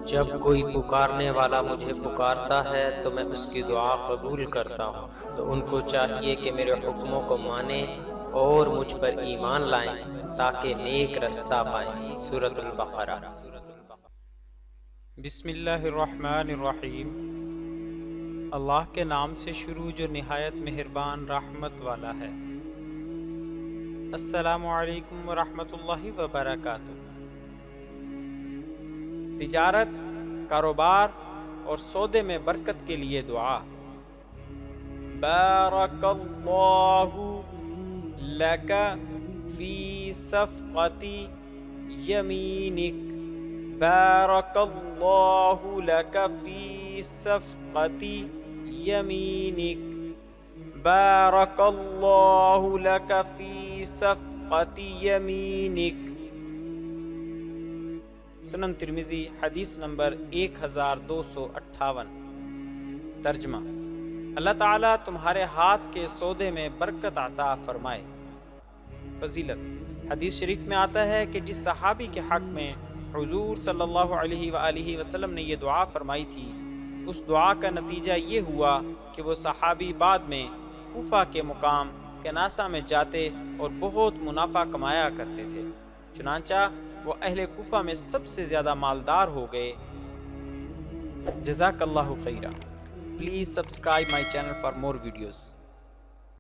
جب کوئی پکارنے والا مجھے پکارتا ہے تو میں اس کی دعا قبول کرتا ہوں، تو ان کو چاہیے کہ میرے حکموں کو مانیں اور مجھ پر ایمان لائیں تاکہ نیک رستہ پائیں۔ سورۃ البقرہ۔ بسم اللہ الرحمن الرحیم۔ اللہ کے نام سے شروع جو نہایت مہربان رحمت والا ہے۔ السلام علیکم ورحمۃ اللہ وبرکاتہ۔ تجارت، کاروبار اور سودے میں برکت کے لیے دعا۔ بارک اللہ لک فی صفقۃ یمینک۔ بارک اللہ لک فی صفقۃ یمینک۔ بارک اللہ لک فی صفقۃ یمینک۔ سنن ترمذی حدیث نمبر 1258۔ ترجمہ: اللہ تعالیٰ تمہارے ہاتھ کے سودے میں برکت عطا فرمائے۔ فضیلت: حدیث شریف میں آتا ہے کہ جس صحابی کے حق میں حضور صلی اللہ علیہ وآلہ وسلم نے یہ دعا فرمائی تھی، اس دعا کا نتیجہ یہ ہوا کہ وہ صحابی بعد میں کوفہ کے مقام کناسہ میں جاتے اور بہت منافع کمایا کرتے تھے، چنانچہ وہ اہل کوفہ میں سب سے زیادہ مالدار ہو گئے۔ جزاک اللہ خیرہ۔ Please subscribe my channel for more videos.